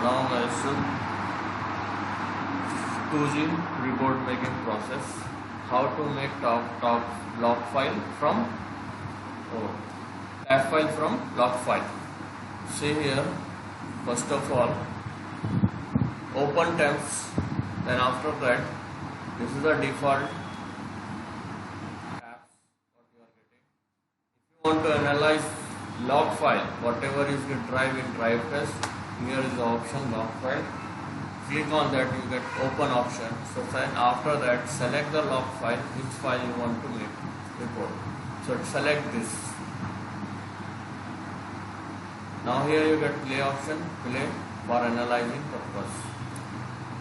now guys, 2G report making process. How to make top log file from tab file from log file. See here, first of all, open temps. Then after that, this is the default tabs what you are getting. If you want to analyze log file, whatever is the drive in drive test, here is the option log file. Click on that, you get open option. So then after that, select the log file, which file you want to make report. So select this. Now here you get play option, play for analyzing purpose.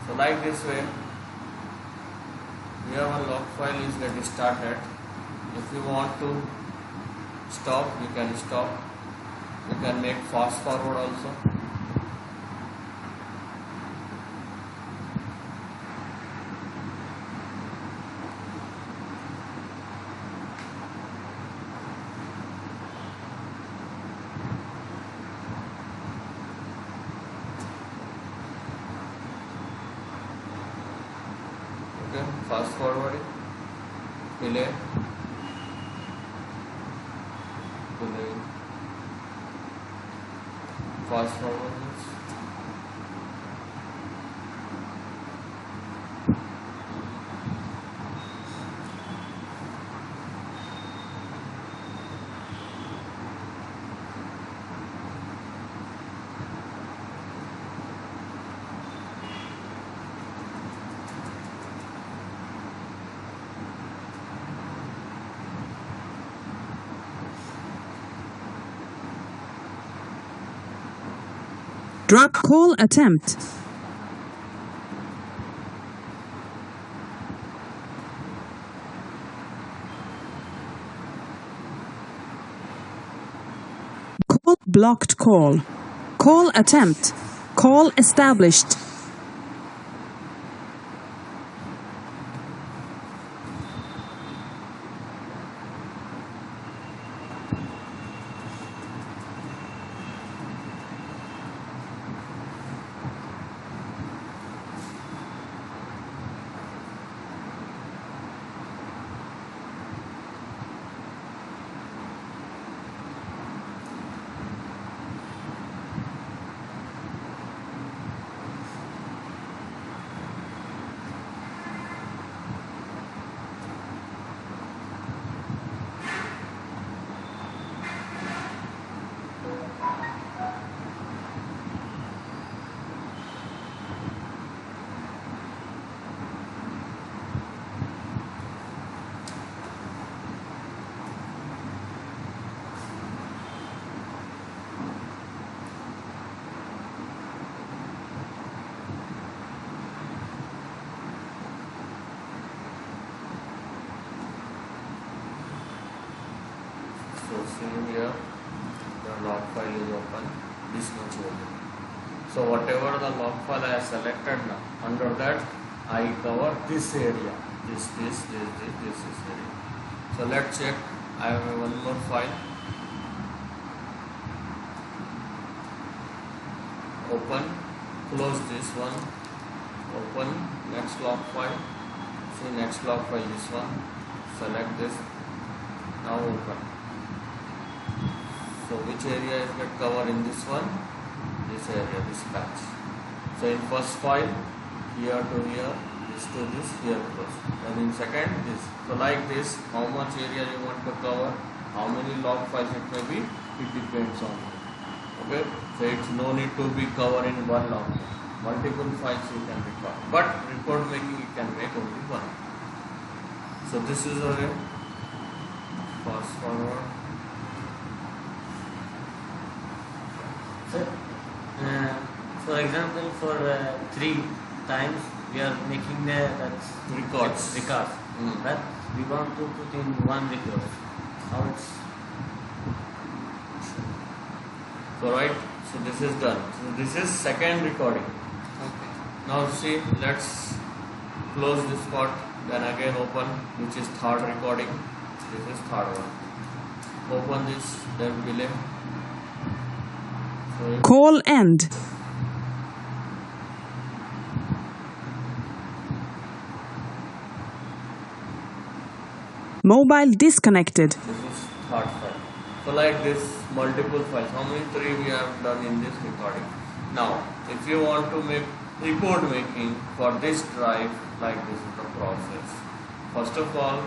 So like this way, here one log file is get started. If you want to stop, you can stop. You can make fast forward also. Okay, fast forward, delay, fast forward. Drop call attempt. Call blocked call. Call attempt. Call established. So see here, the log file is open, this much only. So whatever the log file I have selected now, under that I cover this area, this area. So let's check, I have one more file, open, close this one, open, next log file, see next log file this one, select this, now open. So which area is get covered in this one? This area, this patch. So in first file, here to here, this to this, here close. And in second, this. So like this, how much area you want to cover, how many log files it may be, it depends on you. Okay? So it's no need to be covered in one log. Multiple files you can record. But report making you can make only one. So this is a way. Fast forward. Sir, for example, for 3 times we are making the Records. that we want to put in one record. How it's so right. So this is done. So this is second recording. okay? Now see, let's close this part. Then again open, which is third recording. This is third one. Open this, then delay. So Call end. Mobile disconnected. This is third file. So like this, multiple files. How many? 3 we have done in this recording. Now, if you want to make report making for this drive, like this is the process. First of all,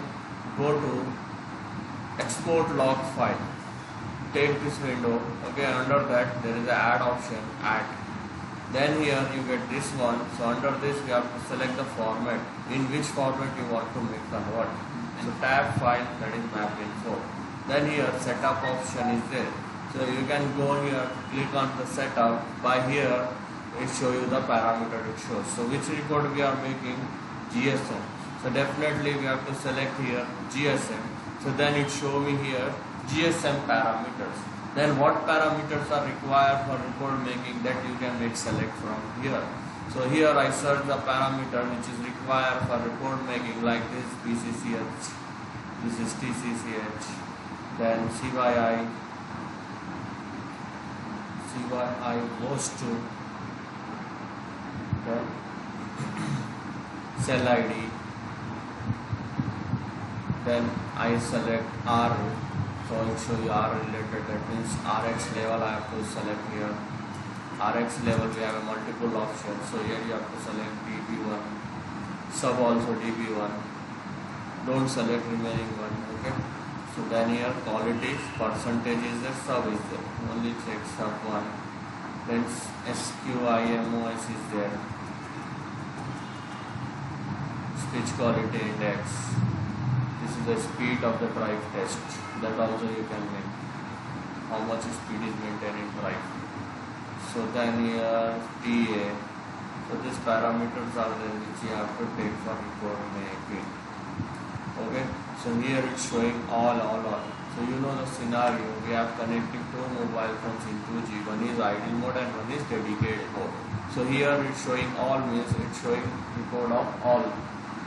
go to export log file. Take this window. Okay, under that there is an add option, add. Then here you get this one. So under this we have to select the format. In which format you want to make convert. So tab file, that is map info. Then here setup option is there. So you can go here, click on the setup. By here it show you the parameter it shows. So which report we are making? GSM. So definitely we have to select here GSM. So then it show me here GSM parameters. Then what parameters are required for report making, that you can make select from here. So here I search the parameter which is required for report making, like this BCCH, this is TCCH, then CYI goes to then cell ID, then I select R, so it show you R related, that means RX level I have to select here. RX level we have a multiple options, so here you have to select DB1, sub also DB1, don't select remaining one, okay. So then here qualities, percentage is there, sub is there, only check sub 1, then SQIMOS is there, speech quality index, this is the speed of the drive test, that also you can make, how much speed is maintained in drive. So then here TA, so these parameters are there which you have to take for report making. Okay, so here it's showing all. So you know the scenario, we have connecting two mobile phones in 2G, one is idle mode and one is dedicated mode. So here it's showing all, means it's showing report of all.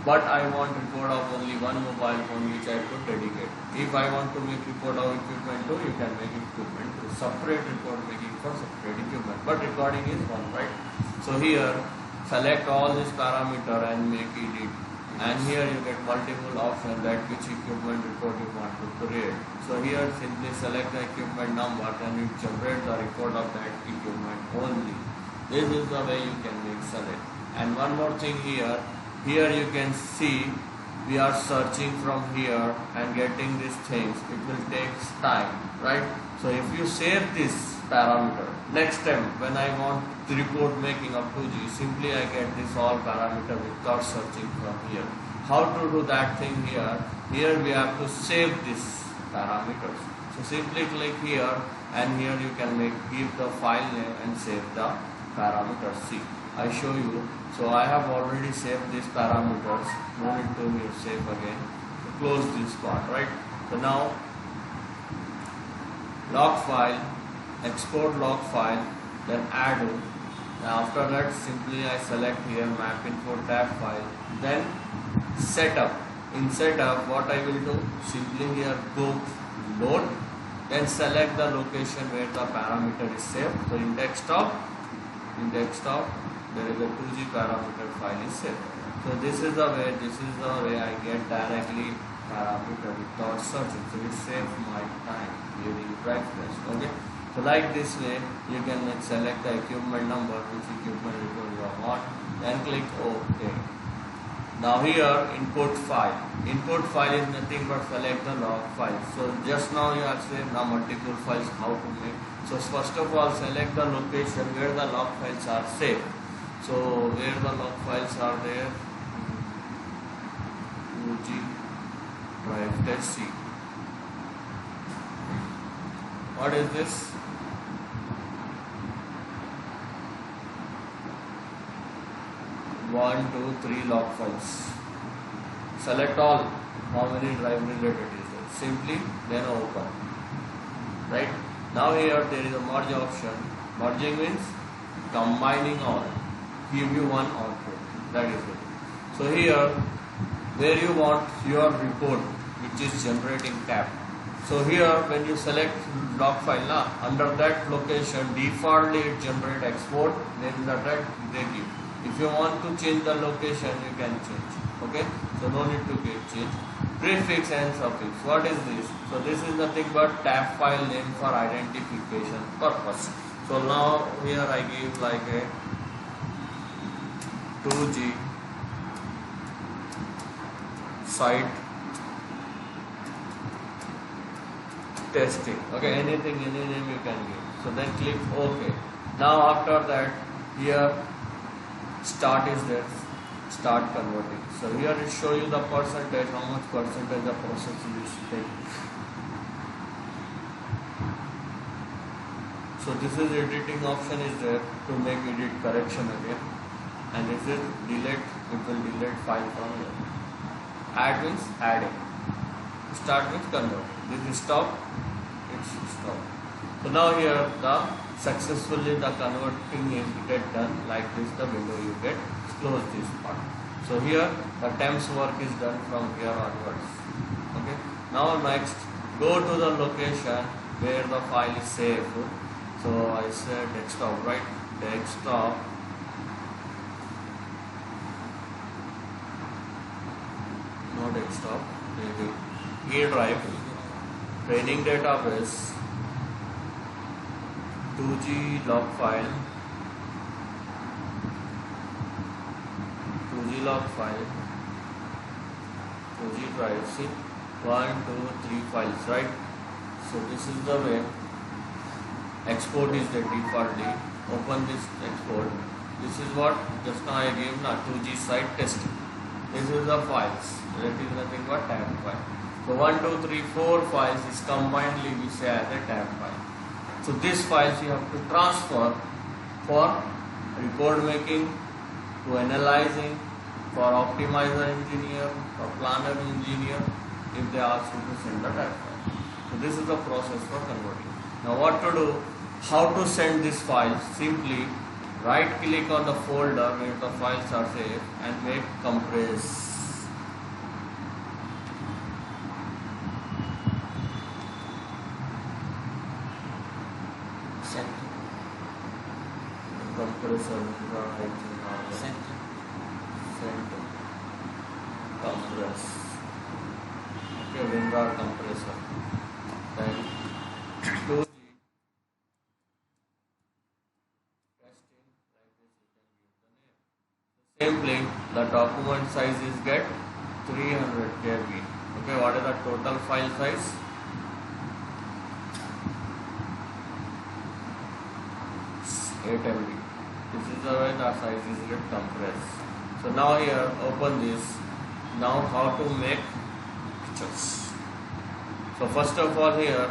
But I want report of only one mobile phone which I put dedicate. If I want to make report of equipment too, you can make equipment too. Separate report making for separate equipment. But recording is one, right? So here select all this parameter and make edit. And here you get multiple options that which equipment report you want to create. So here simply select the equipment number and it generates the report of that equipment only. This is the way you can make select. And one more thing here. Here you can see we are searching from here and getting these things. It will take time, right? So if you save this parameter, next time when I want the report making of 2G, simply I get this all parameter without searching from here. How to do that thing here? Here we have to save these parameters. So simply click here and here you can give the file name and save the parameters. See, I show you. So I have already saved these parameters. No need to save again. So close this part, right? So now log file, export log file, then add it. Now after that simply I select here map info tab file, then setup. In setup what I will do, simply here go load, then select the location where the parameter is saved. So in desktop there is a 2G parameter file is saved. So this is the way I get directly parameter without searching. So it saves my time during drive test. Okay. So like this way you can select the equipment number, which equipment report you want, then click OK. Now here input file. Input file is nothing but select the log file. So just now you have saved now multiple files, how to make. So first of all select the location where the log files are saved. So where the log files are there, 2G drive test C. What is this? One, two, three log files. Select all. How many drive related is there? Simply then open. Right? Now here there is a merge option. Merging means combining all. Give you one output. That is it. So here where you want your report which is generating tab. So here when you select log file under that location defaultly it generate export, then that they give. If you want to change the location you can change. Okay, so no need to get change. Prefix and suffix. What is this? So this is nothing but tab file name for identification purpose. So now here I give like a 2G site testing. Okay, anything, any name you can give. So then click OK. Now after that, here start is there. Start converting. So here it show you the percentage, how much percentage the process is taking. So this is editing option is there to make edit correction again. And this is delete, it will delete file from here. Add means adding. Start means convert. This is stop, it's stop. So now here the successfully the converting is get done like this, the window you get close this part. So here the temps work is done from here onwards. Okay. Now next go to the location where the file is saved. So I said desktop, right? Desktop. No desktop. Maybe E drive. Training database. 2G log file. 2G log file. 2G drive. See, 1, 2, 3 files, right? So this is the way. Export is the defaultly. Open this export. This is what just now I gave now 2G site testing. This is the files. That is nothing but tab file. So 1, 2, 3, 4 files is combinedly we say as a tab file. So these files you have to transfer for report making, to analyzing, for optimizer engineer, for planner engineer, if they ask you to send the tab file. So this is the process for converting. Now what to do? How to send this file? Simply right click on the folder where the files are saved and make compress. Compressor, send compress. Okay, WinRAR compressor. Then 2G testing, like this you can give the name. Simply the document size is get 300 KB. Okay, what is the total file size? 8 MB. This is the way the size is get compressed. So now here open this. Now how to make pictures. So first of all here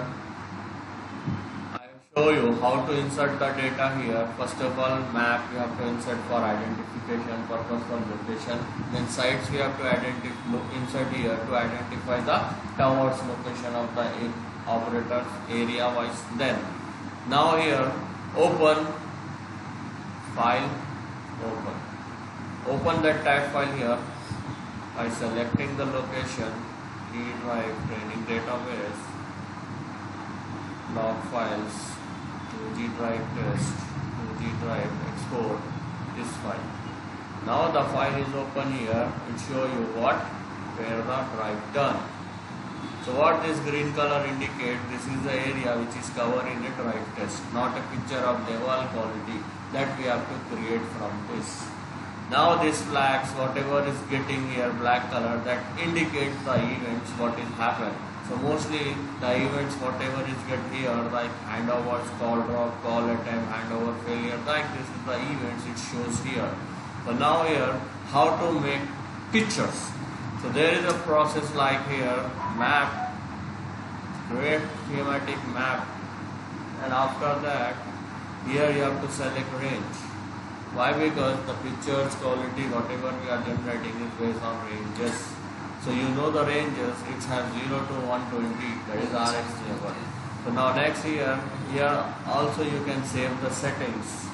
I show you how to insert the data here. First of all map you have to insert for identification purpose for location. Then sites we have to insert here to identify the towers location of the operators area wise. Then now here open file, open that tag file here by selecting the location, E drive, training database, log files, 2G drive test, 2G drive export this file. Now the file is open here, it show you what, where the drive done. So what this green color indicate, this is the area which is covered in a drive test, not a picture of the wall quality that we have to create from this. Now this flags, whatever is getting here black color, that indicates the events what is happened. So mostly the events whatever is get here like handovers, call drop, call attempt, handover failure, like this is the events it shows here. So now here how to make pictures. So there is a process like here map, create schematic map, and after that here you have to select range. Why? Because the pictures quality whatever we are generating is based on ranges. So you know the ranges, it has 0 to 120, that is RX level. So now next here also you can save the settings.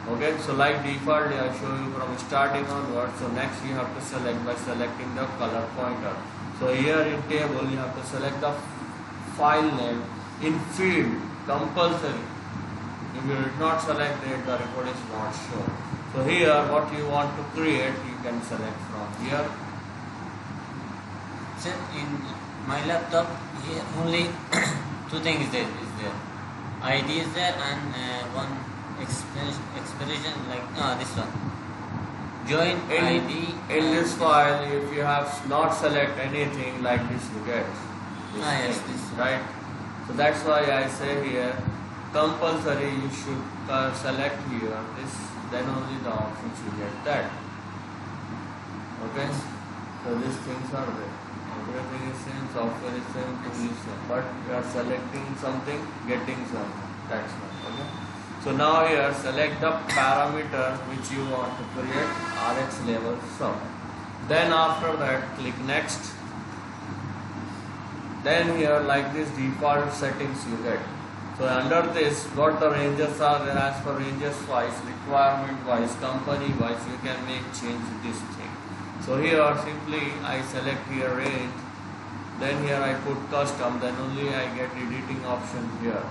Okay, so like default I show you from starting onwards. So next you have to select by selecting the color pointer. So here in table you have to select the file name in field compulsory. If you did not select it, the report is not shown. So here what you want to create you can select from here. Sir, in my laptop, here only two things there is there. ID is there and one expression like this one. Join In, ID. in this file, if you have not select anything like this, you get this Yes, thing, this. right? So that's why I say here, compulsory you should select here this, then only the options you get that. Okay? So these things are there. Everything is same, software is same, tool is same. But you are selecting something, getting something. That's why. Okay? So now here select the parameter which you want to create RX level sum. Then after that click next. Then here like this default settings you get. So under this what the ranges are there, as per ranges wise, requirement wise, company wise, you can make change this thing. So here simply I select here range, then here I put custom, then only I get editing option here.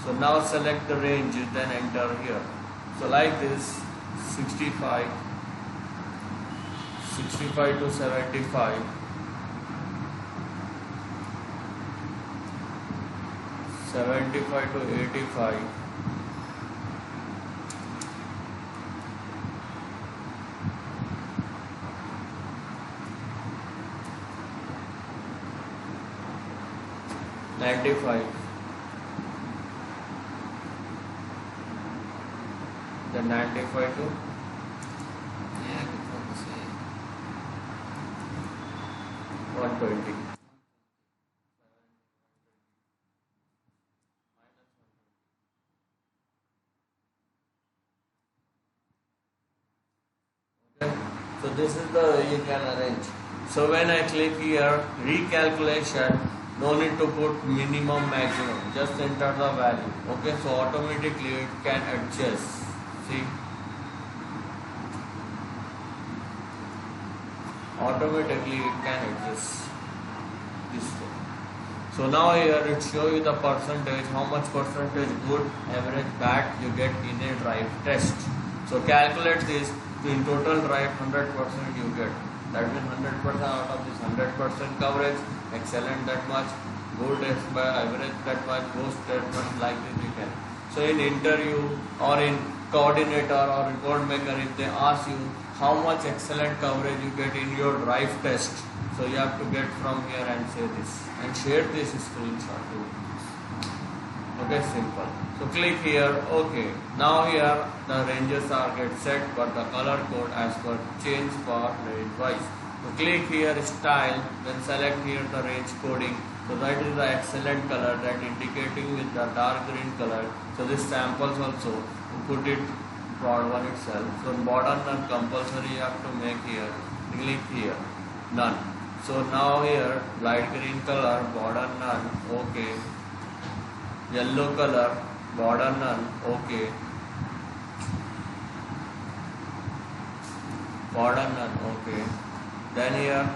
So now select the range, then enter here. So like this 65 to 75, 75 to 85, 95, then 95 to 120. Okay. So this is the way you can arrange. So when I click here recalculation, no need to put minimum maximum, just enter the value. Okay, so automatically it can adjust. See, automatically it can adjust this thing. So now here it show you the percentage, how much percentage good, average, bad you get in a drive test. So calculate this. In total drive 100% you get. That means 100% out of this 100% coverage, excellent that much, good average that much, worst that much, like this you can. So in interview or in coordinator or report maker, if they ask you how much excellent coverage you get in your drive test, so you have to get from here and say this and share this screenshot too. Okay, simple. So click here, okay. Now here the ranges are get set, but the color code as per change for range wise. So click here style, then select here the range coding. So that is the excellent color, that indicating with the dark green color. So this samples also put it broad one itself. So border none compulsory you have to make here. Click here none. So now here light green color border none, okay. Yellow color border none, okay. Border none, okay. Then here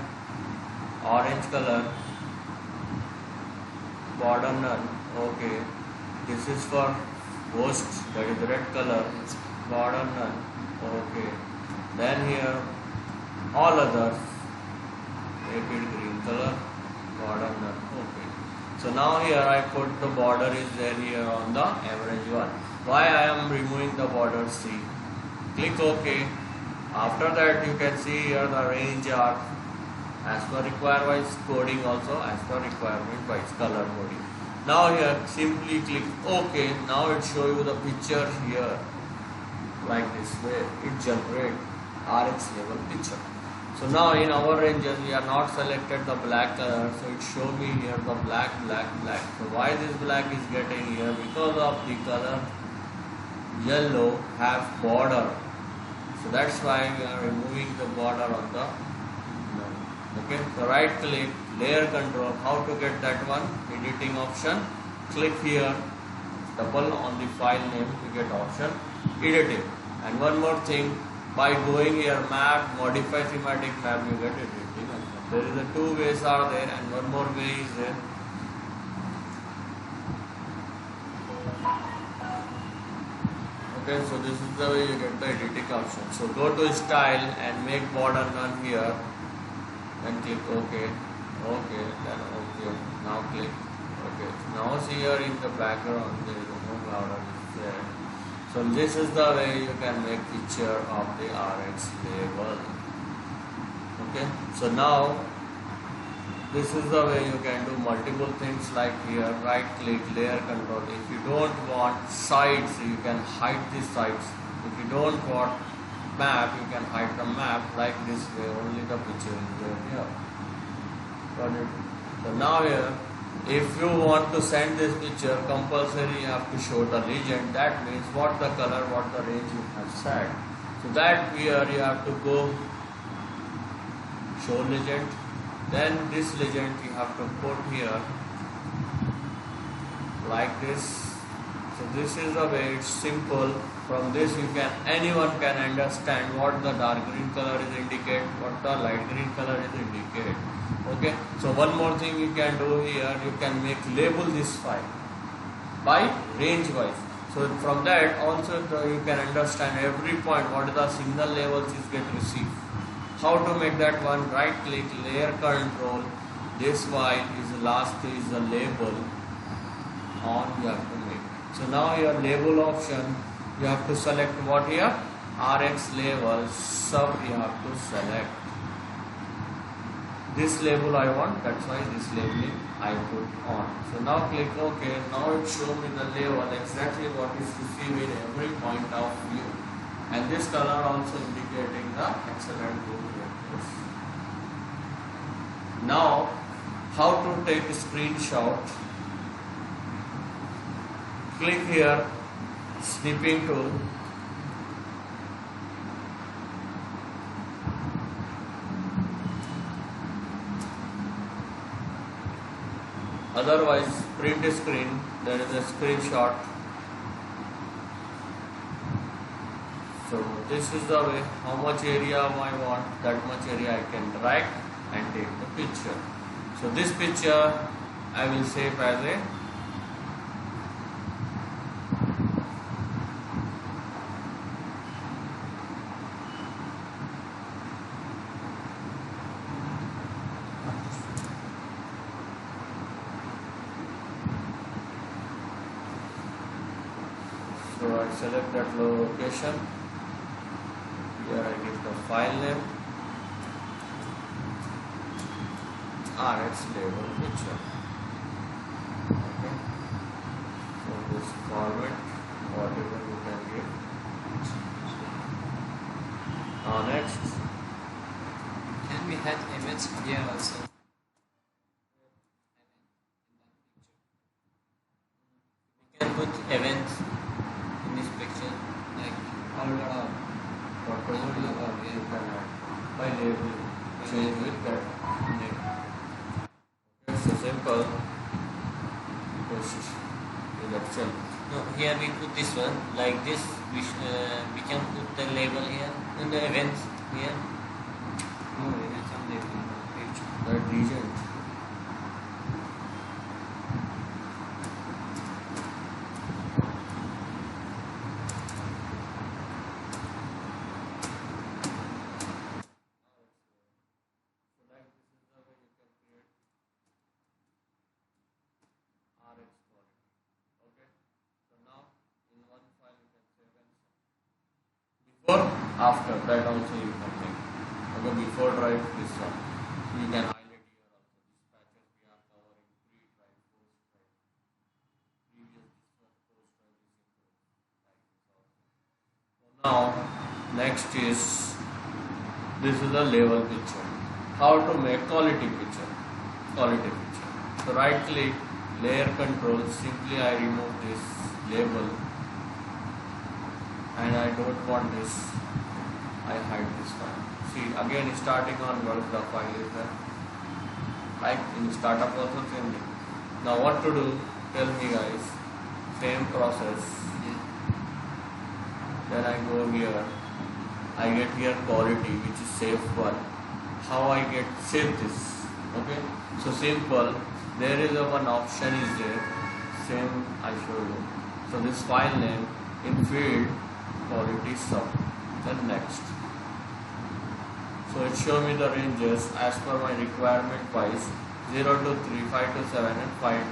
orange color border none, okay. This is for ghost, that is red color border none, okay. Then here all others make it green color border none, okay. So now here I put the border is there here on the average one. Why I am removing the border? See, click OK. After that you can see here the range are as per require wise, coding also as per requirement wise, color coding. Now here simply click OK. Now it show you the picture here like this way. It generate RX level picture. So now in our ranges we are not selected the black color, so it show me here the black. So why this black is getting here? Because of the color yellow have border. So that's why we are removing the border on the okay. So right click, layer control, how to get that one? Editing option. Click here, double on the file name to get option, editing. And one more thing, by going here map, modify thematic map, you get editing. There is a two ways are there and one more way is there. Okay, so this is the way you get the editing option. So go to style and make border none here and click OK. Okay, then okay. Now click. Okay. Now see here in the background there is no border is there. So this is the way you can make picture of the RX label. Okay. So now this is the way you can do multiple things like here right click layer control. If you don't want sides you can hide these sides. If you don't want map you can hide the map like this way, only the picture is there here. Got it? So now here if you want to send this picture compulsory you have to show the legend. That means what the color, what the range you have set. So that here you have to go show legend, then this legend you have to put here like this. So this is the way, it's simple. From this you can, anyone can understand what the dark green color is indicate, what the light green color is indicate. Okay, so one more thing you can do here, you can make label this file by range wise. So from that also you can understand every point what are the signal levels is get received. How to make that one? Right click layer control, this file is last is the label on you have to make. So now your label option you have to select what here, RX label sub you have to select. This label I want, that's why this labeling I put on. So now click OK. Now it shows me the label exactly what is received in every point of view. And this color also indicating the excellent good vectors. Now how to take a screenshot? Click here, snipping tool. Otherwise print screen, there is a screenshot. So this is the way, how much area I want, that much area I can drag and take the picture. So this picture I will save as a so I select that location. Here I give the file name RX label picture. Okay. So this format, whatever you can give. Next. Can we add image here also? We can put events in this picture, like Whatever you can add by labeling, change with that name. Okay, so simple. Just in Excel. no, here we put this one like this. We can put the label here and the events here. No, image on the page. That region. Before, after, that also you can make. Okay, before drive this one. You can highlight here also. Dispatches we are covering pre-drive, post-drive. Previous this one, post-drive is included. Like this also. So now, next is, this is the label picture. How to make quality picture. Quality picture. So right click, layer control, simply I remove this label. And I don't want this, I hide this file. See again starting onwards the file is there. Like in startup also same thing. Now what to do? Tell me guys. Same process. Then I go here. I get here quality which is save one. How I get save this? Okay. So simple. There is a one option is there. Same I show you. So this file name in field quality sub, then next. So it show me the ranges as per my requirement wise. 0 to 3, 5 to 7, and 5.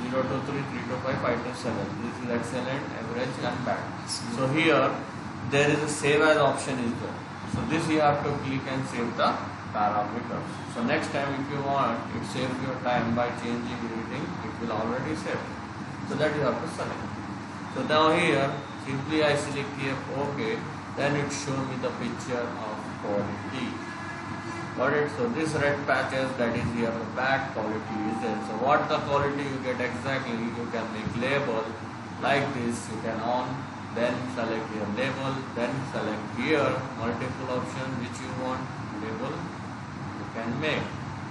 0 to 3, 3 to 5, 5 to 7. This is excellent, average, and bad. So here there is a save as option is there. So this you have to click and save the parameters. So next time if you want, it saves your time by changing reading, it will already save. So that you have to select. So now here, simply I select here OK, then it shows me the picture of quality. Got it? So this red patches, that is here the bad quality is there. So what the quality you get exactly, you can make label like this, you can on, then select your label, then select here multiple options which you want label, you can make.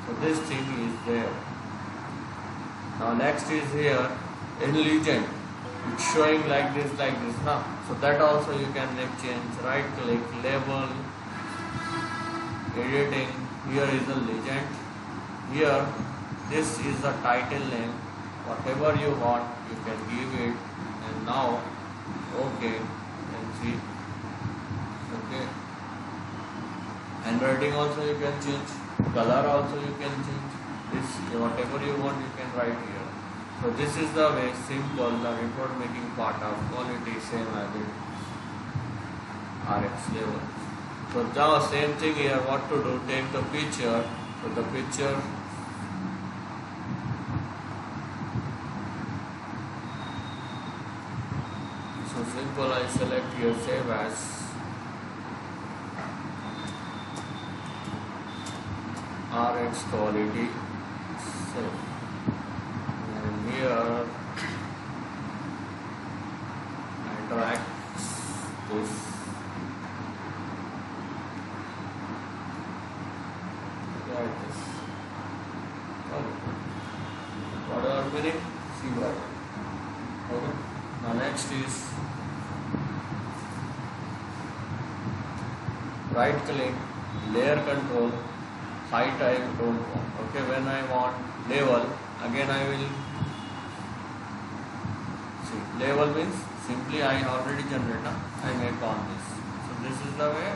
So this thing is there. Now next is here in legend, it's showing like this now. So that also you can make change, right click, label, editing, here is the legend, here this is the title name, whatever you want you can give it, and now OK, and see, OK, handwriting also you can change, color also you can change, this whatever you want you can write here. So this is the way simple the report making part of quality, same as it RX level. So now same thing here, what to do, take the picture, so the picture, so simple I select here save as RX quality, save, and here I drag this. Whatever meaning, see what. Okay. Now next is right click, layer control, height I don't want. Okay, when I want label, again I will see. Label means simply I already generate, I make on this. So this is the way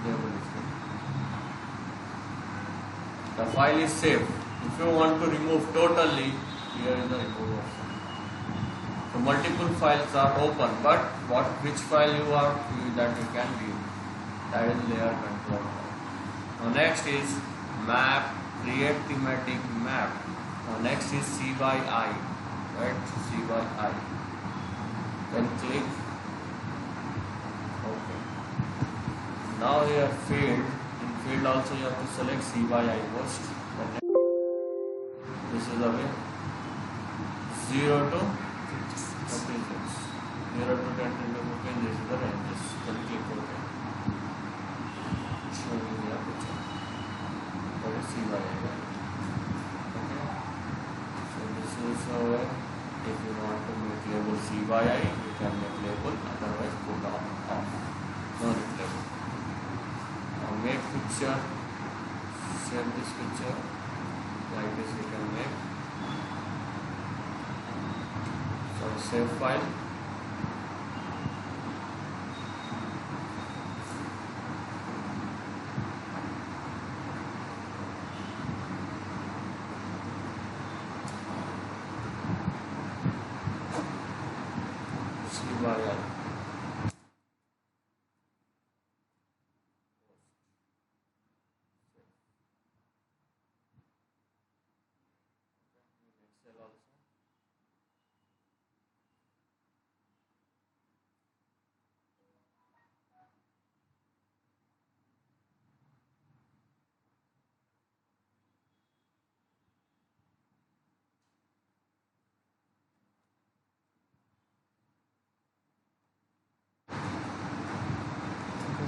label is made. The file is saved. If you want to remove totally, here is the remove option. So multiple files are open, but which file you are that you can view. That is layer control. Now next is map, create thematic map. Now next is C by I, right? C by I. Then click OK. Now here field. In field also you have to select C by I host. This is the way 0 to 56. 0 to 10 to 15. This is the ranges. Then click OK. Show me the picture. That is C by I. Okay. So this is the way. If you want to make label C by I, you can make label. Otherwise, put off. No need label. Now make picture. Save this picture. Like this we can make. So save file. C by I. Excel also.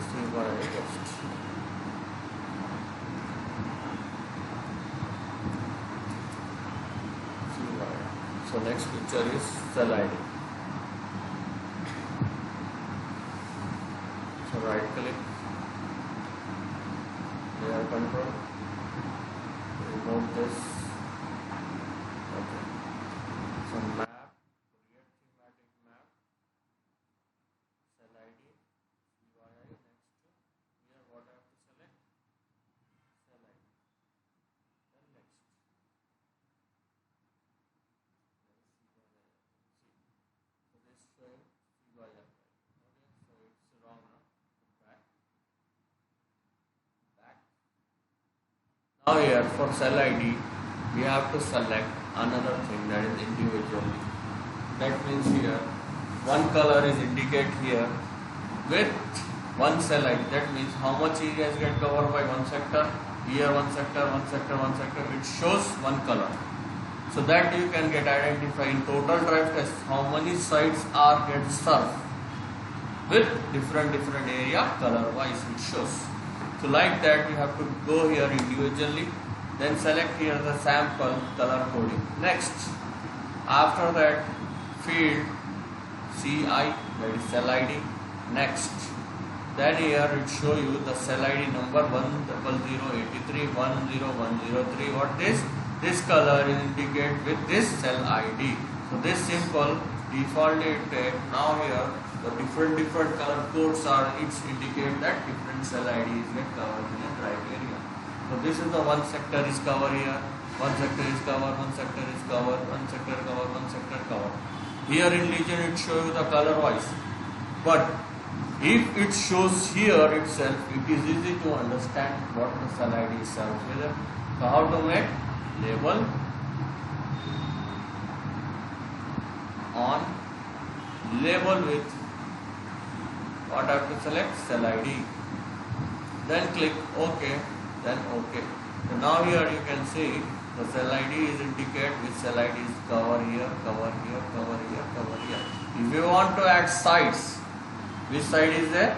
C by I first. C by I. So next picture is cell ID. So right click, layer control, remove this. Okay. So map, create thematic map, cell ID, CYI. Next to here, what I have to select? Cell ID. Then next. Now here for cell ID, we have to select another thing, that is individually. That means here, one color is indicated here with one cell ID. That means how much areas get covered by one sector. Here one sector, one sector, one sector. It shows one color. So that you can get identify in total drive test how many sites are get served with different area color wise it shows. So like that you have to go here individually, then select here the sample color coding. Next, after that field CI, that is cell ID. Next, then here it show you the cell ID number 10083 10103. What this color is indicated with this cell ID. So this simple defaultly take. Now here the different color codes are each indicate that different cell IDs get covered in a drive area. So this is the one sector is covered here, one sector is covered, one sector is covered, one sector covered, one sector covered. Here in Legion it shows you the color wise, but if it shows here itself, it is easy to understand what the cell ID serves with. So how to make label on label with what I have to select cell ID, then click OK, then OK. So now here you can see the cell ID is indicated with cell ID is cover here, cover here, cover here, cover here. If you want to add sites, which side is there,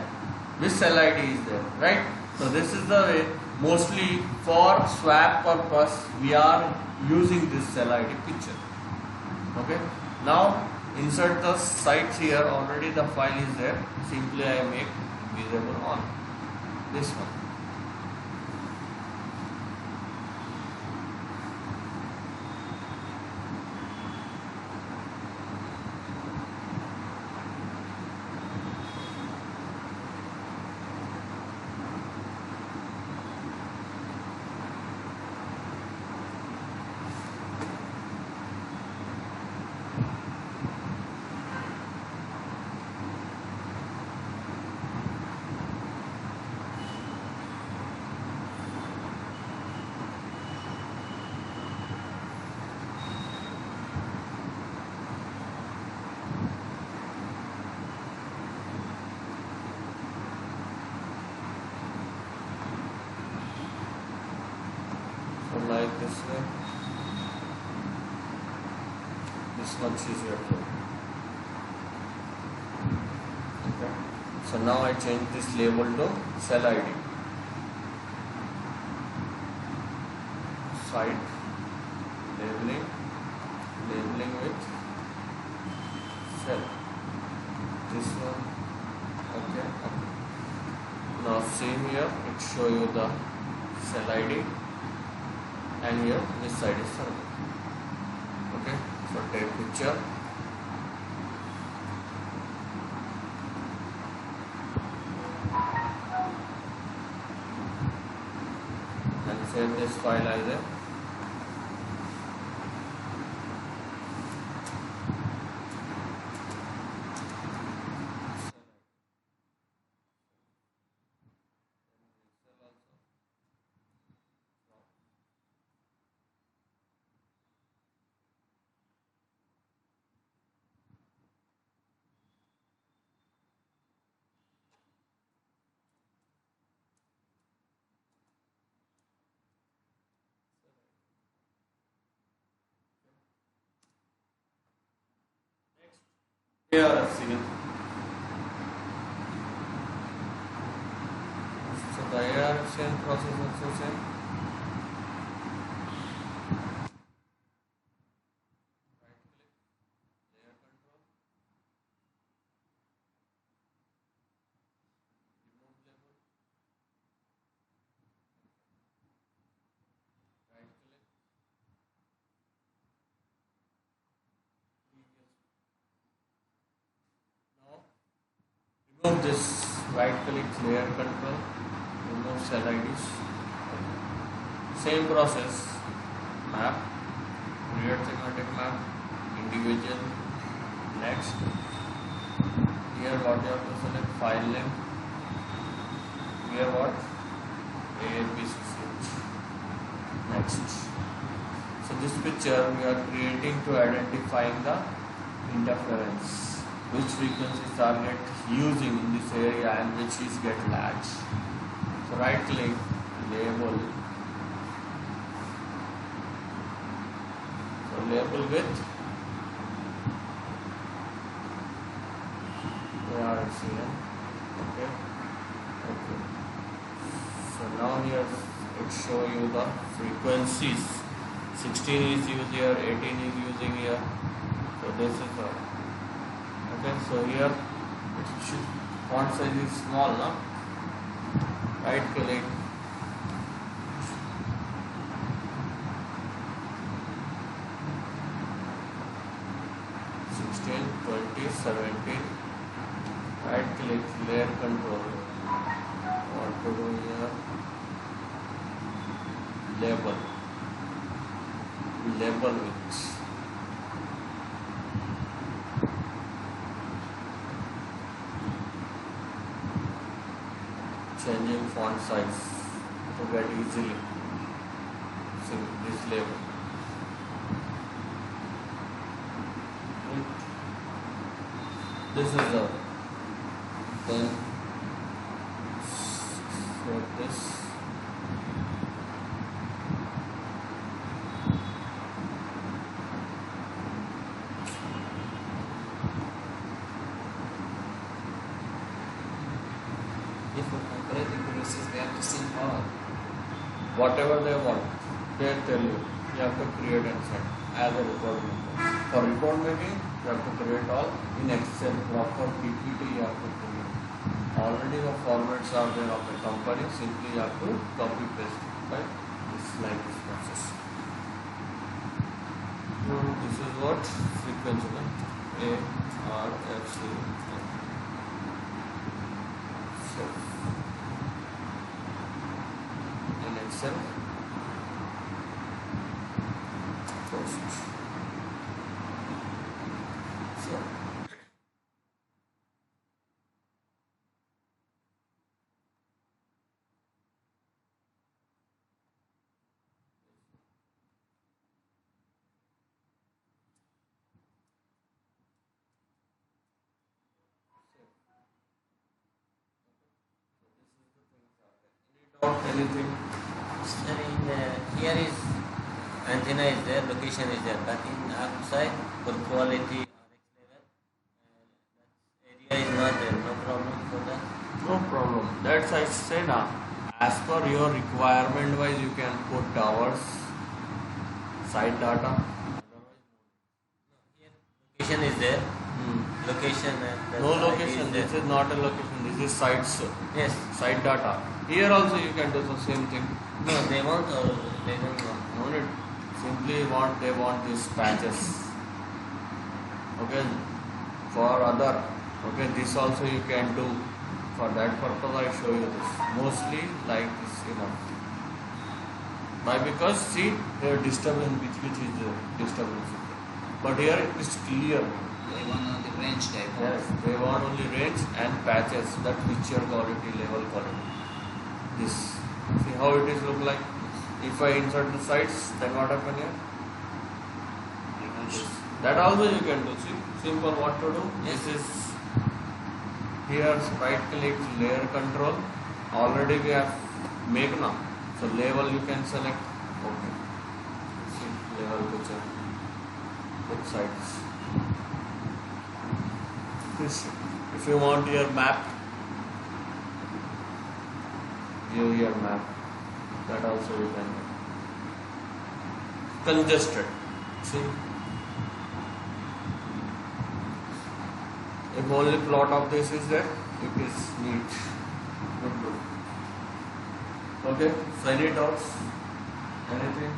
which cell ID is there, right? So this is the way. Mostly for swap purpose we are using this cell ID picture. Okay, now insert the sites here. Already the file is there. Simply I make visible on this one. Like this way, this much is your flow. Okay. So now I change this label to cell ID. Site labeling with cell. This one. Okay. Now same here, it show you the cell ID. And here this side is server. Okay, so take picture. And save this file as a ARFCN. So the ARFCN process also same. Right click, layer control, remove label, right click, previous. Now remove this, right click, layer control, remove cell IDs. Same process, map, create thematic map, individual. Next, here what you have to select, file name. Here what, ABCCH. Next. So this picture we are creating to identifying the interference, which frequencies target using in this area and which is get large. So right click, label. So label with ARCN. Okay. Okay. So now here it show you the frequencies. 16 is used here, 18 is using here. So this is the okay. So here it should font size is small, no? Right click. Right click, layer control. What to do here? Label. Label with. Changing font size to get easily. See this label. This is the then set this. If for calculating accuracies, they have the same power. Whatever they want, they tell you. You have to create and set as a report maker. For report making, you have to create all in Excel. Proper PPT you have to create. Already the formats are there of the company. Simply you have to copy paste. Right? It's like this process. So this is what frequency A R F C. So in Excel. Post. So anything. Sir, here is antenna is there, location is there, but in outside for quality RX level, that area is not there. No problem for that. No problem. That's I say now. As per your requirement wise, you can put towers, site data. Here location is there. Location and the No site location. is This there. is not a location. This is sites. Yes. Site data. Here also you can do the same thing. No, they want or they don't want. No need. Simply they want these patches. Okay. For other. Okay. This also you can do. For that purpose I show you this. Mostly like this enough. Why? Because see here disturbance which is disturbance. But here it is clear. They want the range type. Yes, they want only range and patches, that picture quality, level quality. This. See how it is look like? If I insert the sites, then what happen here? That also you can do. See, simple what to do. Yes. This is here right click layer control. Already we have make now. So level you can select. Okay. See level picture. Both sides. This, if you want your map, view your map. That also you can do. Congested. See, if only plot of this is there, it is neat. Good. Okay. So any doubts? Anything?